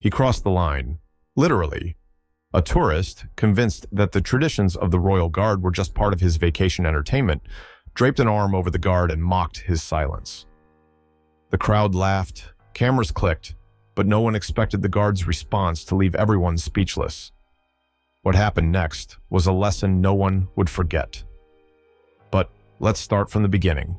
He crossed the line, literally. A tourist, convinced that the traditions of the royal guard were just part of his vacation entertainment, draped an arm over the guard and mocked his silence. The crowd laughed, cameras clicked, but no one expected the guard's response to leave everyone speechless. What happened next was a lesson no one would forget. But let's start from the beginning.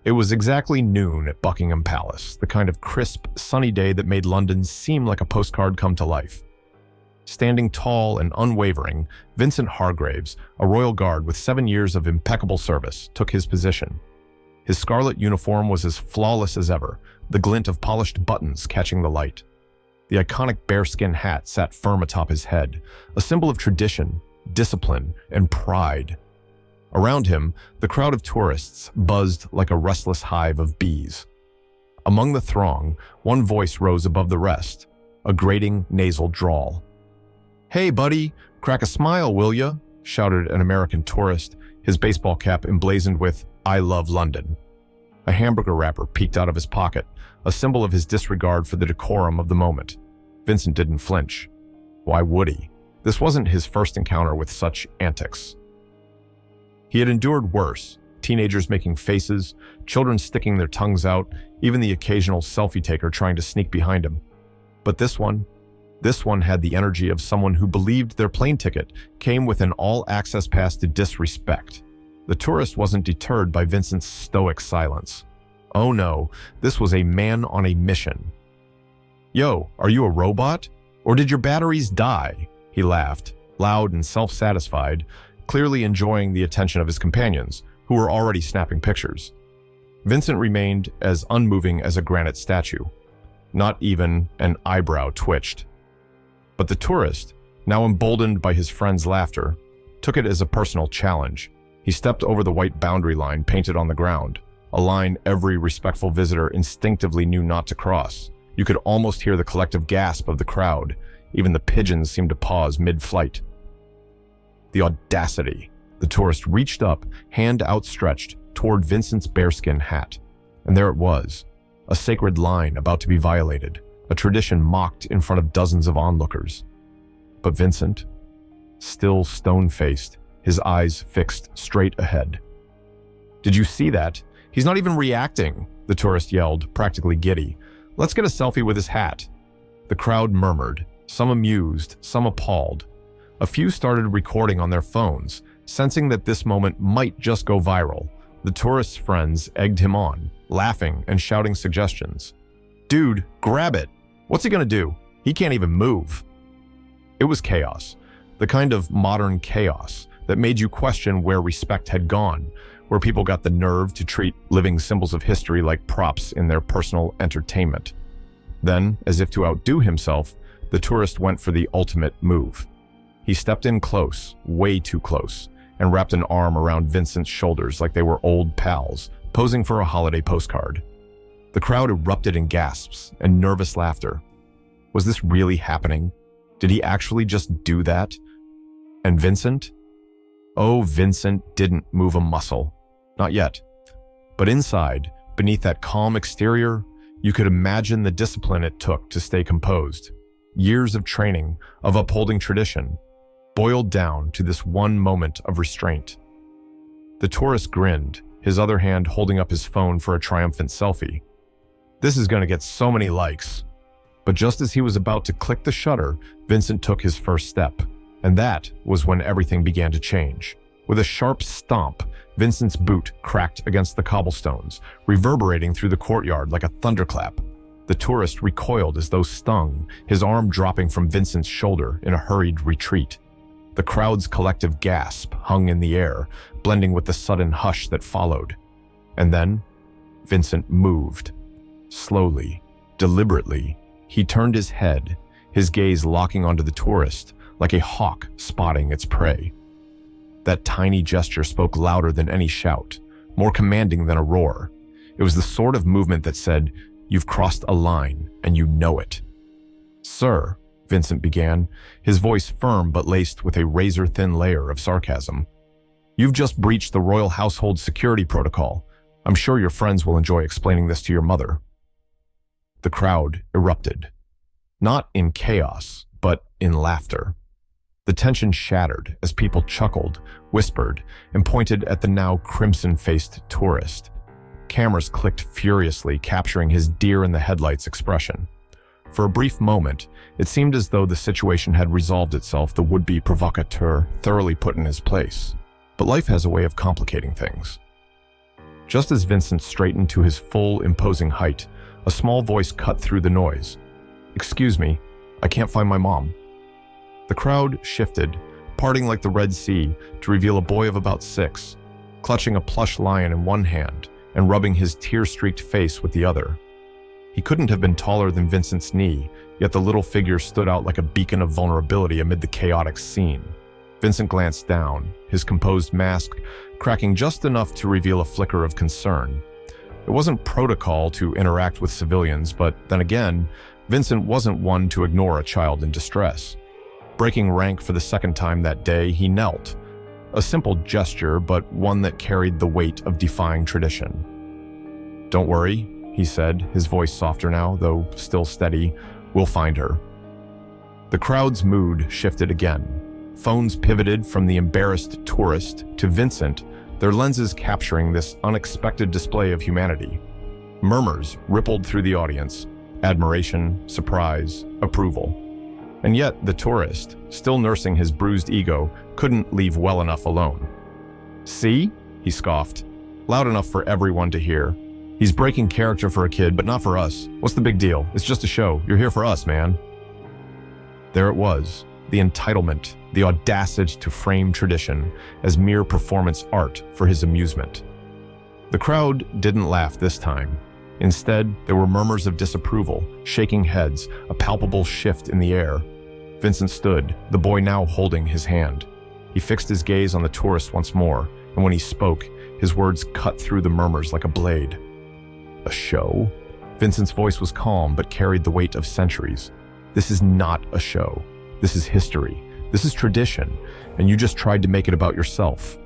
It was exactly noon at Buckingham Palace, the kind of crisp, sunny day that made London seem like a postcard come to life. Standing tall and unwavering, Vincent Hargreaves, a royal guard with 7 years of impeccable service, took his position. His scarlet uniform was as flawless as ever, the glint of polished buttons catching the light. The iconic bearskin hat sat firm atop his head, a symbol of tradition, discipline, and pride. Around him, the crowd of tourists buzzed like a restless hive of bees. Among the throng, one voice rose above the rest, a grating nasal drawl. "Hey, buddy, crack a smile, will ya?" shouted an American tourist, his baseball cap emblazoned with "I love London." A hamburger wrapper peeked out of his pocket, a symbol of his disregard for the decorum of the moment. Vincent didn't flinch. Why would he? This wasn't his first encounter with such antics. He had endured worse, teenagers making faces, children sticking their tongues out, even the occasional selfie taker trying to sneak behind him. But this one had the energy of someone who believed their plane ticket came with an all-access pass to disrespect. The tourist wasn't deterred by Vincent's stoic silence. Oh no, this was a man on a mission. "Yo, are you a robot? Or did your batteries die?" He laughed, loud and self-satisfied, clearly enjoying the attention of his companions, who were already snapping pictures. Vincent remained as unmoving as a granite statue. Not even an eyebrow twitched. But the tourist, now emboldened by his friend's laughter, took it as a personal challenge. He stepped over the white boundary line painted on the ground, a line every respectful visitor instinctively knew not to cross. You could almost hear the collective gasp of the crowd. Even the pigeons seemed to pause mid-flight. The audacity. The tourist reached up, hand outstretched, toward Vincent's bearskin hat. And there it was, a sacred line about to be violated, a tradition mocked in front of dozens of onlookers. But Vincent, still stone-faced, his eyes fixed straight ahead. "Did you see that? He's not even reacting," the tourist yelled, practically giddy. "Let's get a selfie with his hat." The crowd murmured, some amused, some appalled. A few started recording on their phones, sensing that this moment might just go viral. The tourist's friends egged him on, laughing and shouting suggestions. "Dude, grab it. What's he gonna do? He can't even move." It was chaos, the kind of modern chaos that made you question where respect had gone, where people got the nerve to treat living symbols of history like props in their personal entertainment. Then, as if to outdo himself, the tourist went for the ultimate move. He stepped in close, way too close, and wrapped an arm around Vincent's shoulders like they were old pals, posing for a holiday postcard. The crowd erupted in gasps and nervous laughter. Was this really happening? Did he actually just do that? And Vincent? Oh, Vincent didn't move a muscle. Not yet. But inside, beneath that calm exterior, you could imagine the discipline it took to stay composed. Years of training, of upholding tradition, boiled down to this one moment of restraint. The tourist grinned, his other hand holding up his phone for a triumphant selfie. This is going to get so many likes. But just as he was about to click the shutter, Vincent took his first step. And that was when everything began to change. With a sharp stomp, Vincent's boot cracked against the cobblestones, reverberating through the courtyard like a thunderclap. The tourist recoiled as though stung, his arm dropping from Vincent's shoulder in a hurried retreat. The crowd's collective gasp hung in the air, blending with the sudden hush that followed. And then, Vincent moved. Slowly, deliberately, he turned his head, his gaze locking onto the tourist, like a hawk spotting its prey. That tiny gesture spoke louder than any shout, more commanding than a roar. It was the sort of movement that said, "You've crossed a line, and you know it." "Sir," Vincent began, his voice firm but laced with a razor-thin layer of sarcasm. "You've just breached the royal household security protocol. I'm sure your friends will enjoy explaining this to your mother." The crowd erupted. Not in chaos, but in laughter. The tension shattered as people chuckled, whispered, and pointed at the now crimson-faced tourist. Cameras clicked furiously, capturing his deer-in-the-headlights expression. For a brief moment, it seemed as though the situation had resolved itself, the would-be provocateur thoroughly put in his place. But life has a way of complicating things. Just as Vincent straightened to his full, imposing height, a small voice cut through the noise. "Excuse me, I can't find my mom." The crowd shifted, parting like the Red Sea to reveal a boy of about 6, clutching a plush lion in one hand and rubbing his tear-streaked face with the other. He couldn't have been taller than Vincent's knee, yet the little figure stood out like a beacon of vulnerability amid the chaotic scene. Vincent glanced down, his composed mask cracking just enough to reveal a flicker of concern. It wasn't protocol to interact with civilians, but then again, Vincent wasn't one to ignore a child in distress. Breaking rank for the second time that day, he knelt. A simple gesture, but one that carried the weight of defying tradition. "Don't worry," he said, his voice softer now, though still steady. "We'll find her." The crowd's mood shifted again. Phones pivoted from the embarrassed tourist to Vincent, their lenses capturing this unexpected display of humanity. Murmurs rippled through the audience, admiration, surprise, approval. And yet the tourist, still nursing his bruised ego, couldn't leave well enough alone. "See?" he scoffed, loud enough for everyone to hear. "He's breaking character for a kid, but not for us. What's the big deal? It's just a show. You're here for us, man." There it was, the entitlement, the audacity to frame tradition as mere performance art for his amusement. The crowd didn't laugh this time. Instead, there were murmurs of disapproval, shaking heads, a palpable shift in the air. Vincent stood, the boy now holding his hand. He fixed his gaze on the tourist once more, and when he spoke, his words cut through the murmurs like a blade. "A show?" Vincent's voice was calm but carried the weight of centuries. "This is not a show. This is history. This is tradition, and you just tried to make it about yourself."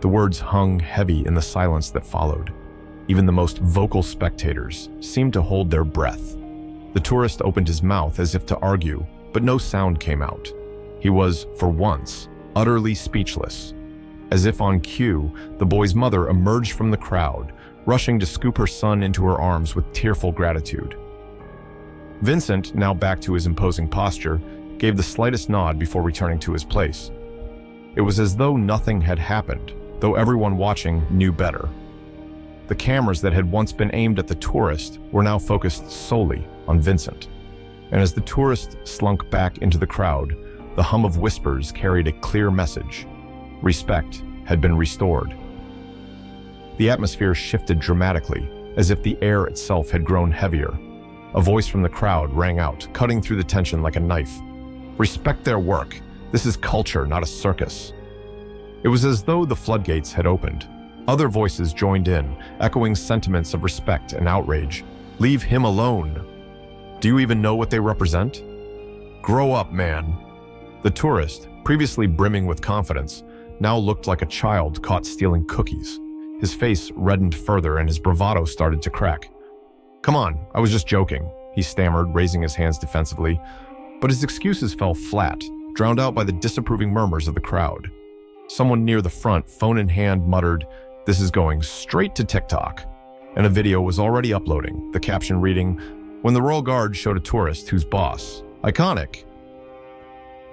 The words hung heavy in the silence that followed. Even the most vocal spectators seemed to hold their breath. The tourist opened his mouth as if to argue, but no sound came out. He was, for once, utterly speechless. As if on cue, the boy's mother emerged from the crowd, rushing to scoop her son into her arms with tearful gratitude. Vincent, now back to his imposing posture, gave the slightest nod before returning to his place. It was as though nothing had happened, though everyone watching knew better. The cameras that had once been aimed at the tourist were now focused solely on Vincent. And as the tourist slunk back into the crowd, the hum of whispers carried a clear message. Respect had been restored. The atmosphere shifted dramatically, as if the air itself had grown heavier. A voice from the crowd rang out, cutting through the tension like a knife. "Respect their work. This is culture, not a circus." It was as though the floodgates had opened. Other voices joined in, echoing sentiments of respect and outrage. "Leave him alone. Do you even know what they represent? Grow up, man." The tourist, previously brimming with confidence, now looked like a child caught stealing cookies. His face reddened further and his bravado started to crack. "Come on, I was just joking," he stammered, raising his hands defensively. But his excuses fell flat, drowned out by the disapproving murmurs of the crowd. Someone near the front, phone in hand, muttered, "This is going straight to TikTok." And a video was already uploading, the caption reading, "When the Royal Guard showed a tourist who's boss. Iconic."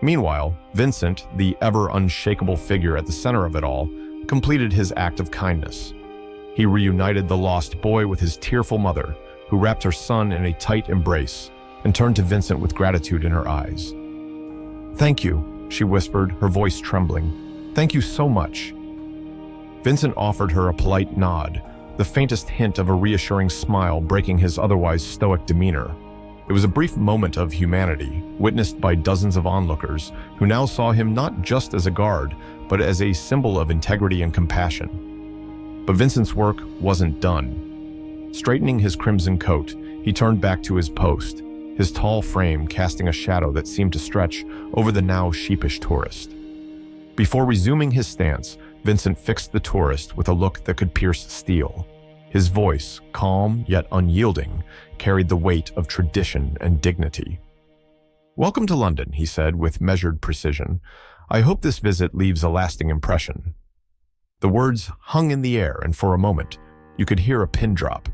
Meanwhile, Vincent, the ever unshakable figure at the center of it all, completed his act of kindness. He reunited the lost boy with his tearful mother, who wrapped her son in a tight embrace, and turned to Vincent with gratitude in her eyes. "Thank you," she whispered, her voice trembling. "Thank you so much." Vincent offered her a polite nod, the faintest hint of a reassuring smile breaking his otherwise stoic demeanor. It was a brief moment of humanity, witnessed by dozens of onlookers, who now saw him not just as a guard, but as a symbol of integrity and compassion. But Vincent's work wasn't done. Straightening his crimson coat, he turned back to his post, his tall frame casting a shadow that seemed to stretch over the now sheepish tourist. Before resuming his stance, Vincent fixed the tourist with a look that could pierce steel. His voice, calm yet unyielding, carried the weight of tradition and dignity. "Welcome to London," he said with measured precision. "I hope this visit leaves a lasting impression." The words hung in the air, and for a moment, you could hear a pin drop.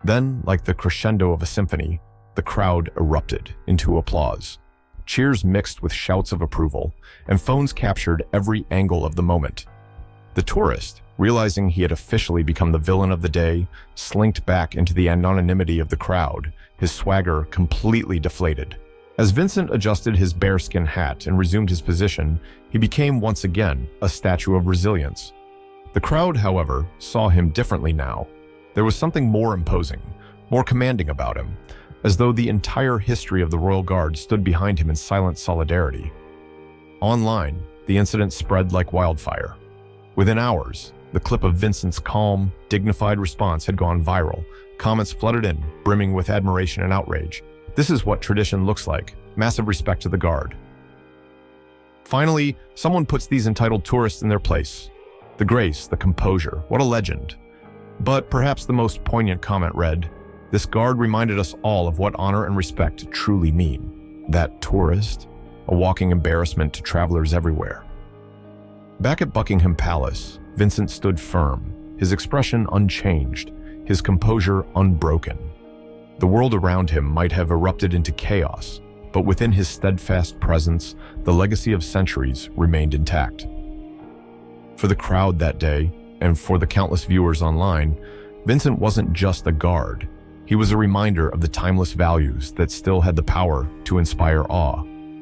Then, like the crescendo of a symphony, the crowd erupted into applause. Cheers mixed with shouts of approval, and phones captured every angle of the moment. The tourist, realizing he had officially become the villain of the day, slinked back into the anonymity of the crowd, his swagger completely deflated. As Vincent adjusted his bearskin hat and resumed his position, he became once again a statue of resilience. The crowd, however, saw him differently now. There was something more imposing, more commanding about him, as though the entire history of the Royal Guard stood behind him in silent solidarity. Online, the incident spread like wildfire. Within hours, the clip of Vincent's calm, dignified response had gone viral. Comments flooded in, brimming with admiration and outrage. This is what tradition looks like, massive respect to the Guard. Finally, someone puts these entitled tourists in their place. The grace, the composure, what a legend. But perhaps the most poignant comment read, "This Guard reminded us all of what honor and respect truly mean. That tourist, a walking embarrassment to travelers everywhere." Back at Buckingham Palace, Vincent stood firm, his expression unchanged, his composure unbroken. The world around him might have erupted into chaos, but within his steadfast presence, the legacy of centuries remained intact. For the crowd that day, and for the countless viewers online, Vincent wasn't just a guard. He was a reminder of the timeless values that still had the power to inspire awe.